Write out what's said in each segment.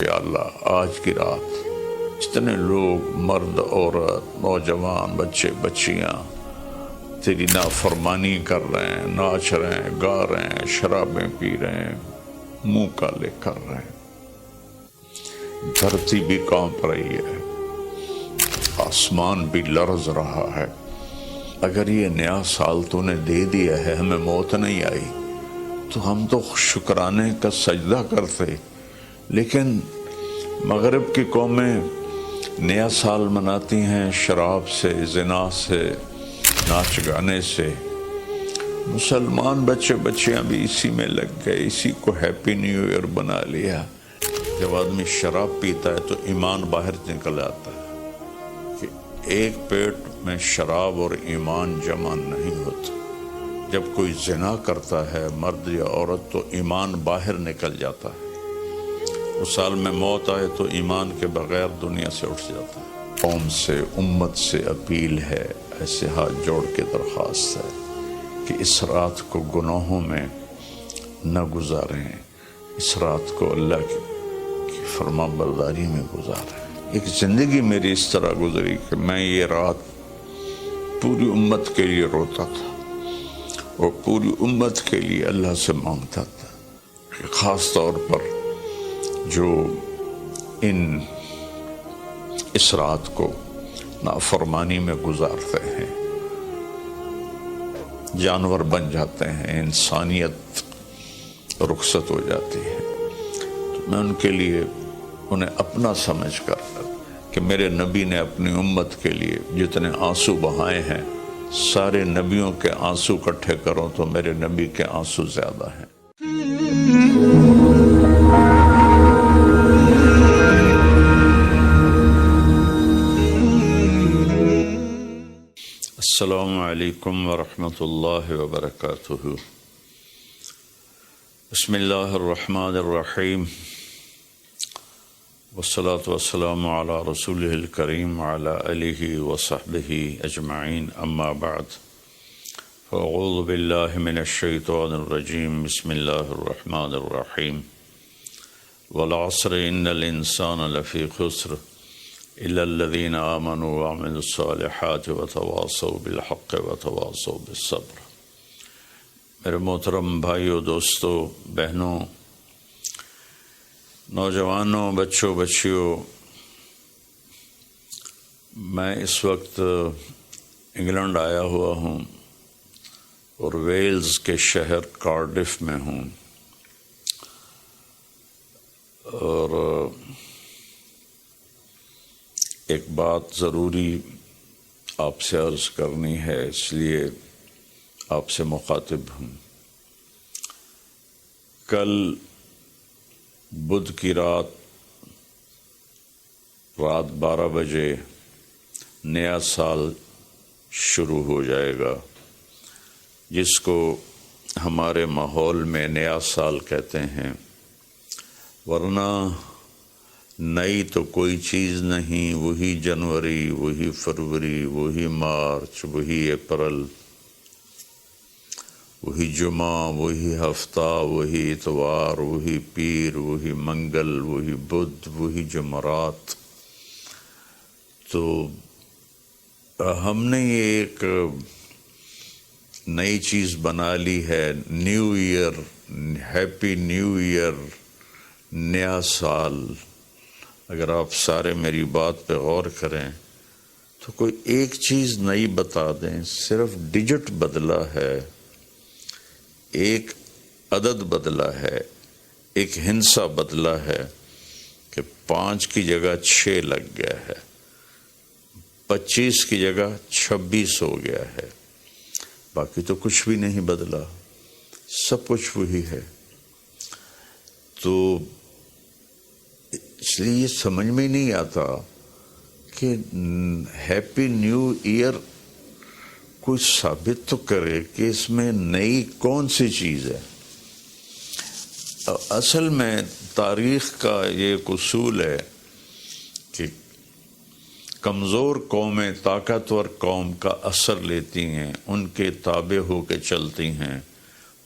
یا اللہ آج کی رات جتنے لوگ مرد عورت نوجوان بچے بچیاں تیری نافرمانی کر رہے ہیں، ناچ رہے ہیں، گا رہے ہیں، شرابیں پی رہے ہیں، منہ کالے کر رہے ہیں، دھرتی بھی کانپ رہی ہے، آسمان بھی لرز رہا ہے۔ اگر یہ نیا سال تو نے دے دیا ہے، ہمیں موت نہیں آئی تو ہم تو شکرانے کا سجدہ کرتے، لیکن مغرب کی قومیں نیا سال مناتی ہیں شراب سے، زنا سے، ناچ گانے سے۔ مسلمان بچے بچیاں بھی اسی میں لگ گئے، اسی کو ہیپی نیو ایئر بنا لیا۔ جب آدمی شراب پیتا ہے تو ایمان باہر نکل آتا ہے کہ ایک پیٹ میں شراب اور ایمان جمع نہیں ہوتا۔ جب کوئی زنا کرتا ہے مرد یا عورت تو ایمان باہر نکل جاتا ہے۔ اس سال میں موت آئے تو ایمان کے بغیر دنیا سے اٹھ جاتا ہے۔ قوم سے، امت سے اپیل ہے، ایسے ہاتھ جوڑ کے درخواست ہے کہ اس رات کو گناہوں میں نہ گزاریں، اس رات کو اللہ کی فرما برداری میں گزاریں۔ ایک زندگی میری اس طرح گزری کہ میں یہ رات پوری امت کے لیے روتا تھا اور پوری امت کے لیے اللہ سے مانگتا تھا، خاص طور پر جو اس رات کو نافرمانی میں گزارتے ہیں، جانور بن جاتے ہیں، انسانیت رخصت ہو جاتی ہے۔ تو میں ان کے لیے انہیں اپنا سمجھ کر کہ میرے نبی نے اپنی امت کے لیے جتنے آنسو بہائے ہیں، سارے نبیوں کے آنسو اکٹھے کرو تو میرے نبی کے آنسو زیادہ ہیں۔ السلام علیکم ورحمۃ اللہ وبرکاتہ۔ بسم اللہ الرحمن الرحیم، والصلاة والسلام علی رسولہ الکریم وعلی آلہ وصحبہ اجمعین، اما بعد، فاعوذ باللہ من الشیطان الرجیم، بسم اللہ الرحمن الرحیم۔ والعصر ان الانسان لفی خسر الا الذین آمنوا وعملوا الصالحات وتواصوا بالحق وتواصوا بالصبر۔ میرے محترم بھائیوں، دوستوں، بہنوں، نوجوانوں، بچوں بچیوں، میں اس وقت انگلینڈ آیا ہوا ہوں اور ویلز کے شہر کارڈف میں ہوں، اور ایک بات ضروری آپ سے عرض کرنی ہے، اس لیے آپ سے مخاطب ہوں۔ کل بدھ کی رات 12 بجے نیا سال شروع ہو جائے گا، جس کو ہمارے ماحول میں نیا سال کہتے ہیں، ورنہ نئی تو کوئی چیز نہیں، وہی جنوری، وہی فروری، وہی مارچ، وہی اپریل، وہی جمعہ، وہی ہفتہ، وہی اتوار، وہی پیر، وہی منگل، وہی بدھ، وہی جمعرات۔ تو ہم نے یہ ایک نئی چیز بنا لی ہے، new year, happy new year, نیا سال۔ اگر آپ سارے میری بات پہ غور کریں تو کوئی ایک چیز نئی بتا دیں، صرف ڈیجٹ بدلا ہے، ایک عدد بدلا ہے، ایک ہندسہ بدلا ہے کہ 5 کی جگہ 6 لگ گیا ہے، 25 کی جگہ 26 ہو گیا ہے، باقی تو کچھ بھی نہیں بدلا، سب کچھ وہی ہے۔ تو اس لیے یہ سمجھ میں نہیں آتا کہ ہیپی نیو ایئر کوئی ثابت تو کرے کہ اس میں نئی کون سی چیز ہے۔ اصل میں تاریخ کا یہ ایک اصول ہے کہ کمزور قومیں طاقتور قوم کا اثر لیتی ہیں، ان کے تابع ہو کے چلتی ہیں،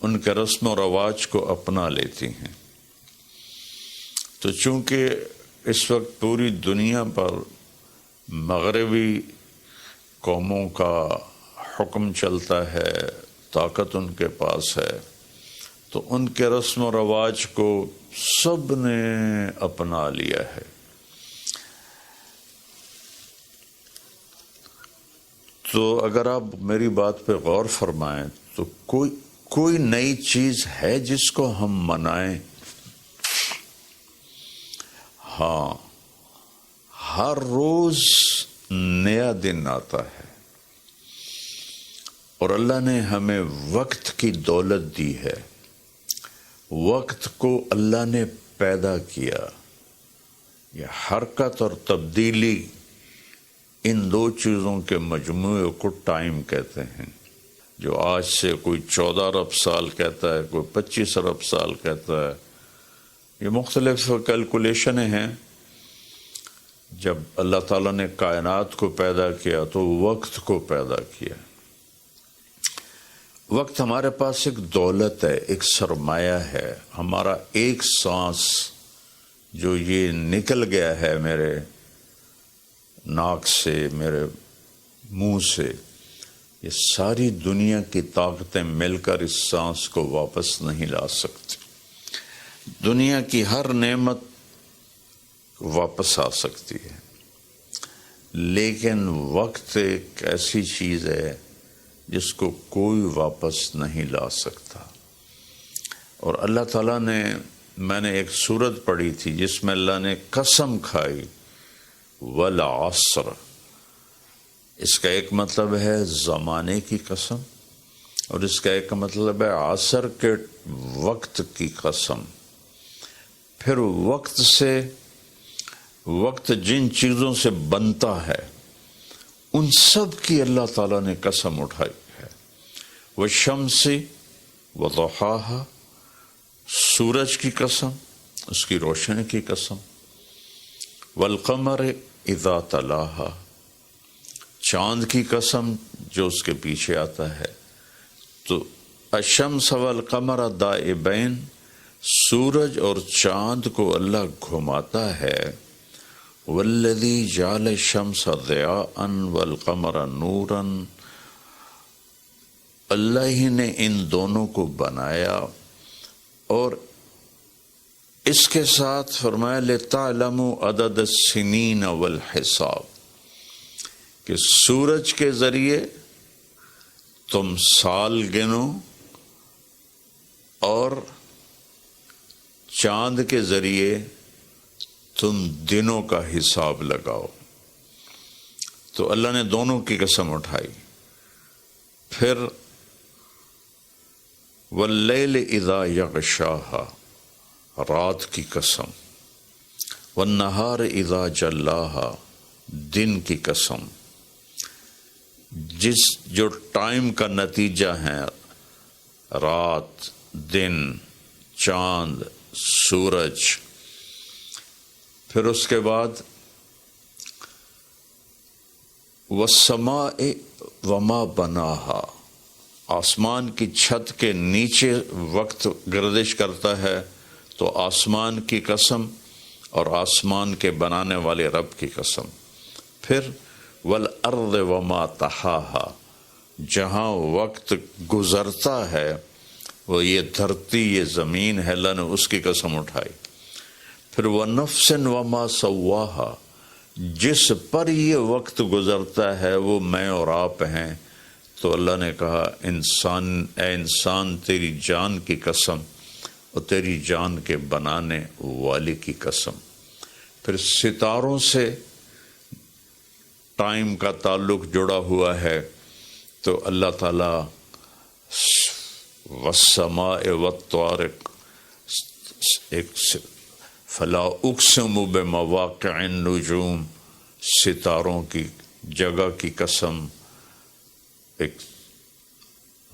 ان کے رسم و رواج کو اپنا لیتی ہیں۔ تو چونکہ اس وقت پوری دنیا پر مغربی قوموں کا حکم چلتا ہے، طاقت ان کے پاس ہے، تو ان کے رسم و رواج کو سب نے اپنا لیا ہے۔ تو اگر آپ میری بات پہ غور فرمائیں تو کوئی نئی چیز ہے جس کو ہم منائیں؟ ہاں، ہر روز نیا دن آتا ہے، اور اللہ نے ہمیں وقت کی دولت دی ہے۔ وقت کو اللہ نے پیدا کیا۔ یہ حرکت اور تبدیلی، ان دو چیزوں کے مجموعے کو ٹائم کہتے ہیں۔ جو آج سے کوئی 14 ارب سال کہتا ہے، کوئی 25 ارب سال کہتا ہے، یہ مختلف کیلکولیشنیں ہیں۔ جب اللہ تعالیٰ نے کائنات کو پیدا کیا تو وقت کو پیدا کیا۔ وقت ہمارے پاس ایک دولت ہے، ایک سرمایہ ہے۔ ہمارا ایک سانس جو یہ نکل گیا ہے میرے ناک سے، میرے منہ سے، یہ ساری دنیا کی طاقتیں مل کر اس سانس کو واپس نہیں لا سکتی۔ دنیا کی ہر نعمت واپس آ سکتی ہے، لیکن وقت ایک ایسی چیز ہے جس کو کوئی واپس نہیں لا سکتا۔ اور اللہ تعالیٰ نے، میں نے ایک سورت پڑھی تھی جس میں اللہ نے قسم کھائی، والعصر۔ اس کا ایک مطلب ہے زمانے کی قسم، اور اس کا ایک مطلب ہے عصر کے وقت کی قسم۔ پھر وقت جن چیزوں سے بنتا ہے ان سب کی اللہ تعالیٰ نے قسم اٹھائی ہے۔ والشمس وضحاها، سورج کی قسم، اس کی روشنی کی قسم۔ والقمر اذا تلاها، چاند کی قسم جو اس کے پیچھے آتا ہے۔ تو الشمس والقمر دائبین، سورج اور چاند کو اللہ گھماتا ہے۔ والذی جعل الشمس ضیاء والقمر نورا، اللہ ہی نے ان دونوں کو بنایا، اور اس کے ساتھ فرمایا لِتَعْلَمُوا عَدَدَ السِّنِينَ وَالْحِسَابِ، کہ سورج کے ذریعے تم سال گنو اور چاند کے ذریعے تم دنوں کا حساب لگاؤ۔ تو اللہ نے دونوں کی قسم اٹھائی۔ پھر واللیل اذا یغشاہا، رات کی قسم۔ والنہار اذا جلاہا، دن کی قسم۔ جو ٹائم کا نتیجہ ہے، رات، دن، چاند، سورج۔ پھر اس کے بعد والسماء وما بناہا، آسمان کی چھت کے نیچے وقت گردش کرتا ہے، تو آسمان کی قسم اور آسمان کے بنانے والے رب کی قسم۔ پھر والارض وما طحاہا، جہاں وقت گزرتا ہے وہ یہ دھرتی، یہ زمین ہے، اللہ نے اس کی قسم اٹھائی۔ پھر ونفس وما سواہا، جس پر یہ وقت گزرتا ہے وہ میں اور آپ ہیں، تو اللہ نے کہا اے انسان تیری جان کی قسم اور تیری جان کے بنانے والے کی قسم۔ پھر ستاروں سے ٹائم کا تعلق جڑا ہوا ہے، تو اللہ تعالیٰ والسماء والطارق، فلا اقسم بمواقع النجوم، ستاروں کی جگہ کی قسم، ایک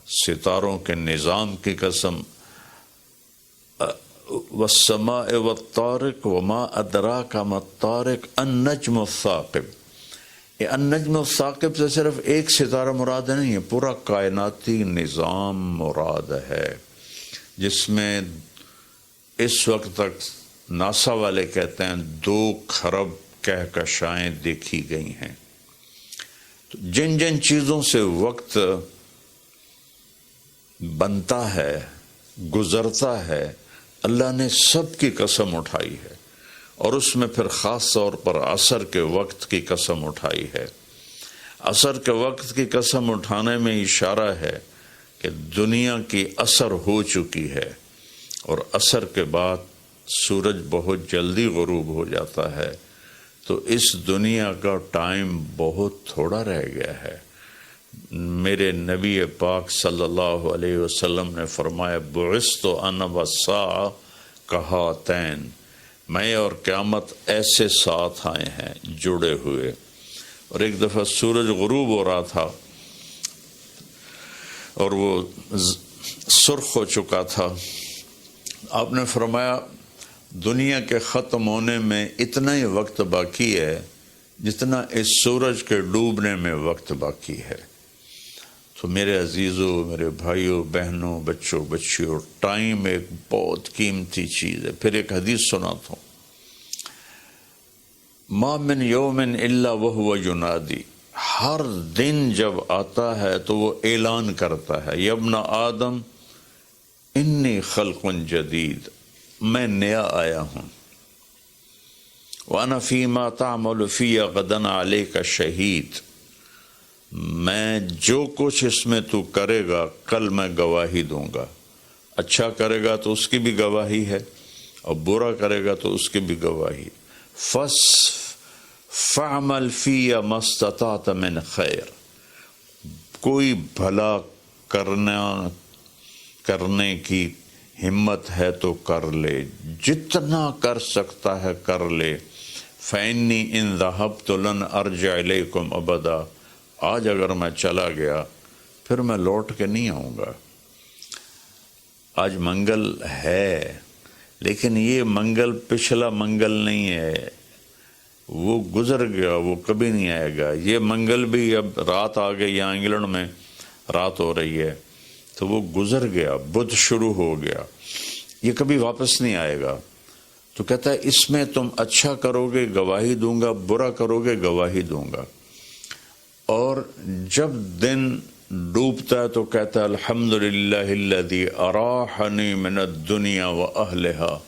ستاروں کے نظام کی قسم۔ والسماء والطارق وما ادراک ما الطارق النجم الثاقب۔ یہ النجم الثاقب سے صرف ایک ستارہ مراد نہیں ہے، پورا کائناتی نظام مراد ہے، جس میں اس وقت تک ناسا والے کہتے ہیں 2 کھرب کہکشائیں دیکھی گئی ہیں۔ تو جن جن چیزوں سے وقت بنتا ہے، گزرتا ہے، اللہ نے سب کی قسم اٹھائی ہے، اور اس میں پھر خاص طور پر عصر کے وقت کی قسم اٹھائی ہے۔ عصر کے وقت کی قسم اٹھانے میں اشارہ ہے کہ دنیا کی عصر ہو چکی ہے، اور عصر کے بعد سورج بہت جلدی غروب ہو جاتا ہے، تو اس دنیا کا ٹائم بہت تھوڑا رہ گیا ہے۔ میرے نبی پاک صلی اللہ علیہ وسلم نے فرمایا بعثت انا والساعہ کہاتین، میں اور قیامت ایسے ساتھ آئے ہیں جڑے ہوئے۔ اور ایک دفعہ سورج غروب ہو رہا تھا اور وہ سرخ ہو چکا تھا، آپ نے فرمایا دنیا کے ختم ہونے میں اتنا ہی وقت باقی ہے جتنا اس سورج کے ڈوبنے میں وقت باقی ہے۔ تو میرے عزیزوں، میرے بھائیوں، بہنوں، بچوں، بچیوں، ٹائم ایک بہت قیمتی چیز ہے۔ پھر ایک حدیث سناتا ہوں، ما من یوم الا وہو ینادی، ہر دن جب آتا ہے تو وہ اعلان کرتا ہے، یا ابن آدم انی خلق جدید، میں نیا آیا ہوں، وَأَنَا فِي مَا تَعْمَلُ فِيَّ غَدًا عَلَيْكَ شہید، میں جو کچھ اس میں تو کرے گا کل میں گواہی دوں گا۔ اچھا کرے گا تو اس کی بھی گواہی ہے، اور برا کرے گا تو اس کی بھی گواہی۔ فَعْمَلْ فِيَّ مَا اسْتَطَعْتَ مِنْ خَيْرٍ، کوئی بھلا کرنے کی ہمت ہے تو کر لے، جتنا کر سکتا ہے کر لے۔ فَإِنِّي إِن ذَهَبْتُ لَنْ أَرْجِعَ إِلَيْكُمْ أَبَدًا، آج اگر میں چلا گیا پھر میں لوٹ کے نہیں آؤں گا۔ آج منگل ہے، لیکن یہ منگل پچھلا منگل نہیں ہے، وہ گزر گیا، وہ کبھی نہیں آئے گا۔ یہ منگل بھی اب رات آ گئی، یہاں انگلینڈ میں رات ہو رہی ہے، تو وہ گزر گیا، بدھ شروع ہو گیا، یہ کبھی واپس نہیں آئے گا۔ تو کہتا ہے اس میں تم اچھا کرو گے گواہی دوں گا، برا کرو گے گواہی دوں گا۔ اور جب دن ڈوبتا ہے تو کہتا ہے الحمدللہ الذی اراحنی من الدنیا واہلہا،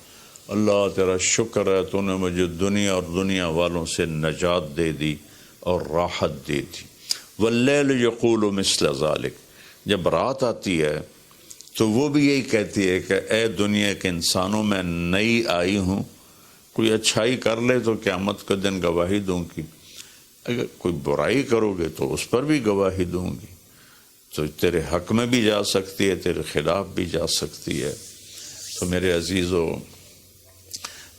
اللہ تیرا شکر ہے تو نے مجھے دنیا اور دنیا والوں سے نجات دے دی اور راحت دے دی۔ واللیل یقول مثل ذالک، جب رات آتی ہے تو وہ بھی یہی کہتی ہے کہ اے دنیا کے انسانوں، میں نئی آئی ہوں، کوئی اچھائی کر لے تو قیامت کے دن گواہی دوں گی، اگر کوئی برائی کرو گے تو اس پر بھی گواہی دوں گی۔ تو تیرے حق میں بھی جا سکتی ہے، تیرے خلاف بھی جا سکتی ہے۔ تو میرے عزیزو،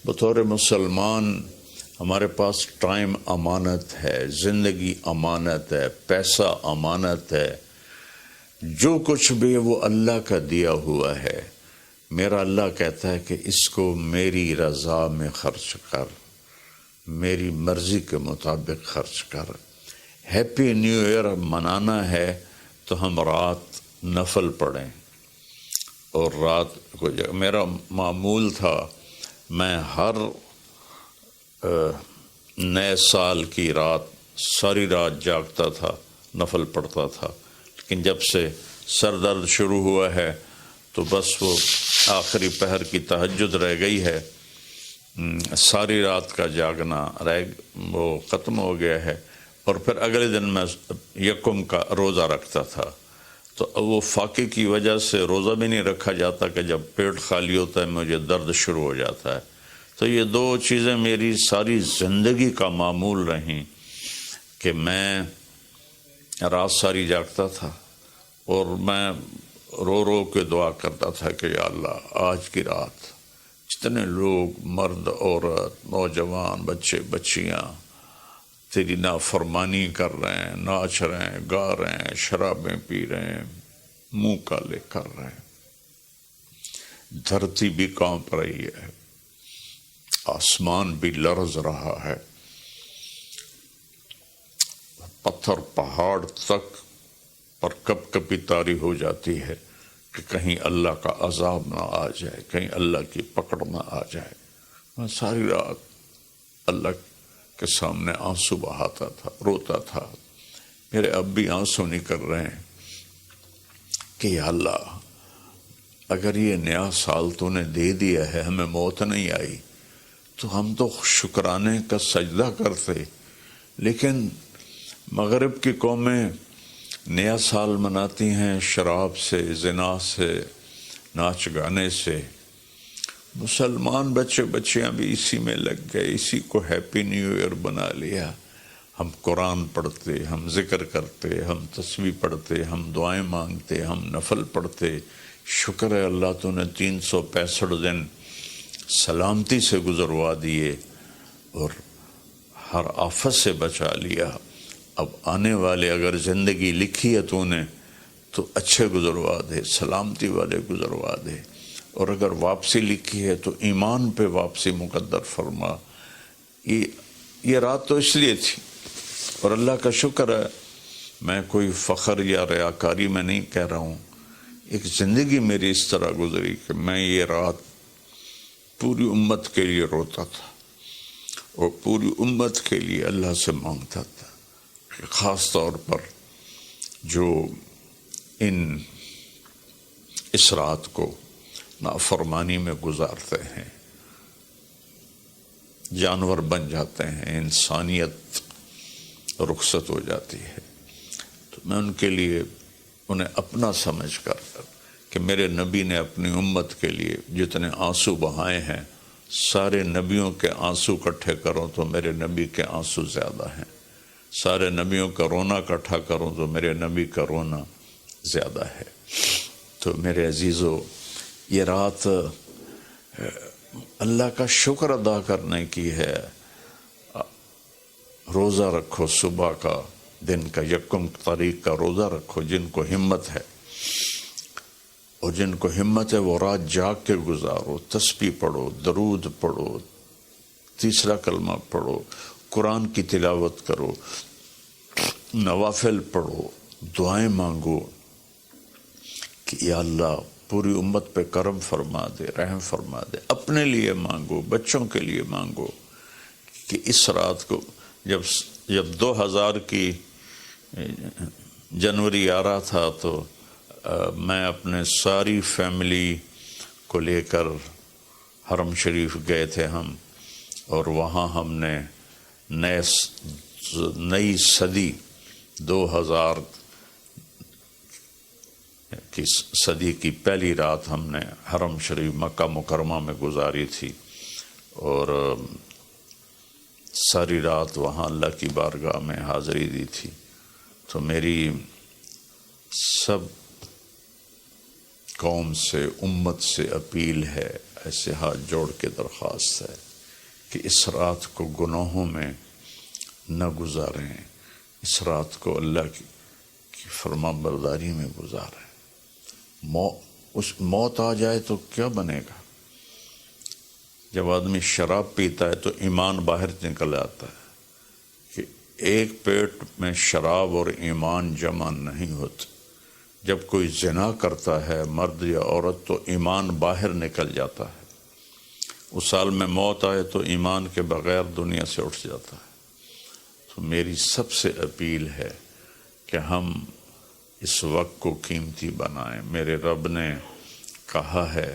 بطور مسلمان ہمارے پاس ٹائم امانت ہے، زندگی امانت ہے، پیسہ امانت ہے، جو کچھ بھی ہے وہ اللہ کا دیا ہوا ہے۔ میرا اللہ کہتا ہے کہ اس کو میری رضا میں خرچ کر، میری مرضی کے مطابق خرچ کر۔ ہیپی نیو ایئر منانا ہے تو ہم رات نفل پڑھیں، اور رات کو میرا معمول تھا، میں ہر نئے سال کی رات ساری رات جاگتا تھا، نفل پڑھتا تھا، لیکن جب سے سر درد شروع ہوا ہے تو بس وہ آخری پہر کی تہجد رہ گئی ہے، ساری رات کا جاگنا وہ ختم ہو گیا ہے۔ اور پھر اگلے دن میں یکم کا روزہ رکھتا تھا، تو وہ فاقے کی وجہ سے روزہ بھی نہیں رکھا جاتا کہ جب پیٹ خالی ہوتا ہے مجھے درد شروع ہو جاتا ہے۔ تو یہ دو چیزیں میری ساری زندگی کا معمول رہیں کہ میں رات ساری جاگتا تھا، اور میں رو رو کے دعا کرتا تھا کہ یا اللہ آج کی رات جتنے لوگ، مرد، عورت، نوجوان، بچے بچیاں تیری نافرمانی کر رہے ہیں، ناچ رہے ہیں، گا رہے ہیں، شرابیں پی رہے ہیں، منہ کالے کر رہے ہیں، دھرتی بھی کانپ رہی ہے، آسمان بھی لرز رہا ہے، پتھر پہاڑ تک پر کب کبھی طاری ہو جاتی ہے کہ کہیں اللہ کا عذاب نہ آ جائے، کہیں اللہ کی پکڑ نہ آ جائے۔ میں ساری رات اللہ کے سامنے آنسو بہاتا تھا، روتا تھا. میرے اب بھی آنسو نکل رہے ہیں کہ یا اللہ اگر یہ نیا سال تو نے دے دیا ہے، ہمیں موت نہیں آئی، تو ہم تو شکرانے کا سجدہ کرتے. لیکن مغرب کی قومیں نیا سال مناتی ہیں شراب سے، زنا سے، ناچ گانے سے. مسلمان بچے بچیاں بھی اسی میں لگ گئے، اسی کو ہیپی نیو ایئر بنا لیا. ہم قرآن پڑھتے، ہم ذکر کرتے، ہم تسبیح پڑھتے، ہم دعائیں مانگتے، ہم نفل پڑھتے. شکر ہے اللہ تو نے 365 دن سلامتی سے گزروا دیے اور ہر آفت سے بچا لیا. اب آنے والے اگر زندگی لکھی ہے تو نے تو اچھے گزروا دے، سلامتی والے گزروا دے. اور اگر واپسی لکھی ہے تو ایمان پہ واپسی مقدر فرما. یہ رات تو اس لیے تھی. اور اللہ کا شکر ہے، میں کوئی فخر یا ریاکاری میں نہیں کہہ رہا ہوں. ایک زندگی میری اس طرح گزری کہ میں یہ رات پوری امت کے لیے روتا تھا اور پوری امت کے لیے اللہ سے مانگتا تھا کہ خاص طور پر جو اس رات کو نافرمانی میں گزارتے ہیں، جانور بن جاتے ہیں، انسانیت رخصت ہو جاتی ہے. تو میں ان کے لیے انہیں اپنا سمجھ کر کہ میرے نبی نے اپنی امت کے لیے جتنے آنسو بہائے ہیں، سارے نبیوں کے آنسو اکٹھے کرو تو میرے نبی کے آنسو زیادہ ہیں. سارے نبیوں کا رونا اکٹھا کرو تو میرے نبی کا رونا زیادہ ہے. تو میرے عزیزو، یہ رات اللہ کا شکر ادا کرنے کی ہے. روزہ رکھو، صبح کا دن کا یکم تاریخ کا روزہ رکھو. جن کو ہمت ہے اور جن کو ہمت ہے وہ رات جاگ کے گزارو. تسبیح پڑھو، درود پڑھو، تیسرا کلمہ پڑھو، قرآن کی تلاوت کرو، نوافل پڑھو، دعائیں مانگو کہ یا اللہ پوری امت پہ کرم فرما دے، رحم فرما دے. اپنے لیے مانگو، بچوں کے لیے مانگو کہ اس رات کو جب 2000 کی جنوری آ رہا تھا تو میں اپنے ساری فیملی کو لے کر حرم شریف گئے تھے ہم. اور وہاں ہم نے نئی صدی 2000 کی صدی کی پہلی رات ہم نے حرم شریف مکہ مکرمہ میں گزاری تھی. اور ساری رات وہاں اللہ کی بارگاہ میں حاضری دی تھی. تو میری سب قوم سے، امت سے اپیل ہے، ایسے ہاتھ جوڑ کے درخواست ہے کہ اس رات کو گناہوں میں نہ گزاریں. اس رات کو اللہ کی فرما برداری میں گزاریں. موت آ جائے تو کیا بنے گا؟ جب آدمی شراب پیتا ہے تو ایمان باہر نکل آتا ہے کہ ایک پیٹ میں شراب اور ایمان جمع نہیں ہوتے. جب کوئی زنا کرتا ہے مرد یا عورت تو ایمان باہر نکل جاتا ہے. اس سال میں موت آئے تو ایمان کے بغیر دنیا سے اٹھ جاتا ہے. تو میری سب سے اپیل ہے کہ ہم اس وقت کو قیمتی بنائیں. میرے رب نے کہا ہے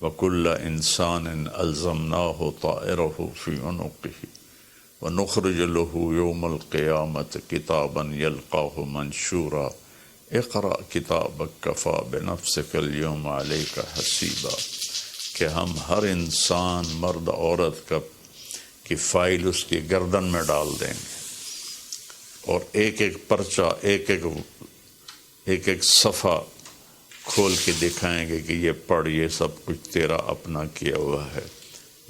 وَكُلَّ إِنسَانٍ أَلْزَمْنَاهُ طَائِرَهُ فِي عُنُقِهِ وَنُخْرِجُ لَهُ يَوْمَ الْقِيَامَةِ كِتَابًا يَلْقَاهُ مَنْشُورًا اقرأ كِتَابَكَ كَفَى بِنَفْسِكَ الْيَوْمَ عَلَيْكَ حَسِيبًا. کہ ہم ہر انسان، مرد عورت کی فائل اس کی گردن میں ڈال دیں گے اور ایک ایک پرچہ، ایک ایک صفحہ کھول کے دکھائیں گے کہ یہ پڑھ، یہ سب کچھ تیرا اپنا کیا ہوا ہے.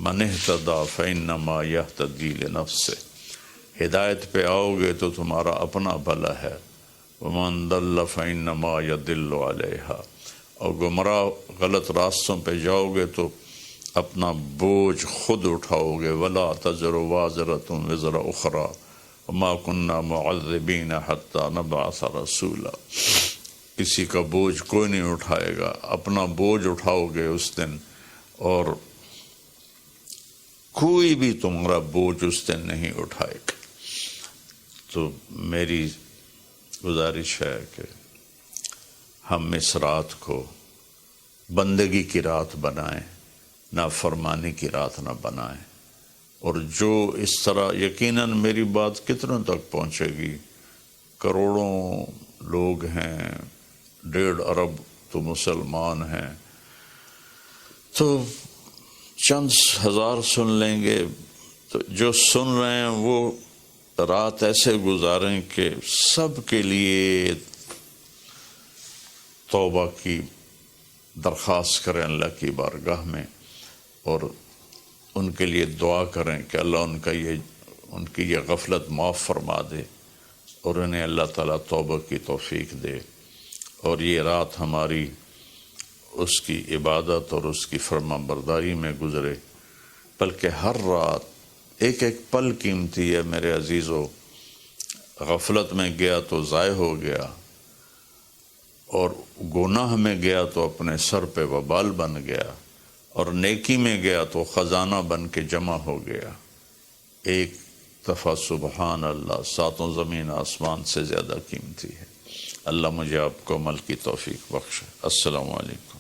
من اہتدی فإنما یہتدی لنفسہ. ہدایت پہ آؤ گے تو تمہارا اپنا بھلا ہے. ومن ضل فإنما یضل علیہا. اور گمراہ غلط راستوں پہ جاؤ گے تو اپنا بوجھ خود اٹھاؤ گے. ولا تزر وازرۃ وزر اخری وما كنا معذبین حتی نبعث رسولا. کسی کا بوجھ کوئی نہیں اٹھائے گا، اپنا بوجھ اٹھاؤ گے اس دن. اور کوئی بھی تمہارا بوجھ اس دن نہیں اٹھائے گا۔ تو میری گزارش ہے کہ ہم اس رات کو بندگی کی رات بنائیں، نافرمانی کی رات نہ بنائیں، اور جو اس طرح یقیناً میری بات کتنوں تک پہنچے گی، کروڑوں لوگ ہیں، 1.5 ارب تو مسلمان ہیں، تو چند ہزار سن لیں گے، تو جو سن رہے ہیں وہ رات ایسے گزاریں کہ سب کے لیے توبہ کی درخواست کریں اللہ کی بارگاہ میں، اور ان کے لیے دعا کریں کہ اللہ ان کی یہ غفلت معاف فرما دے، اور انہیں اللہ تعالیٰ توبہ کی توفیق دے، اور یہ رات ہماری اس کی عبادت اور اس کی فرما برداری میں گزرے، بلکہ ہر رات ایک ایک پل قیمتی ہے میرے عزیزو۔ غفلت میں گیا تو ضائع ہو گیا، اور گناہ میں گیا تو اپنے سر پہ وبال بن گیا، اور نیکی میں گیا تو خزانہ بن کے جمع ہو گیا۔ ایک دفعہ سبحان اللہ 7 زمین آسمان سے زیادہ قیمتی ہے۔ اللہ مجھے آپ کو عمل کی توفیق بخشے۔ السلام علیکم۔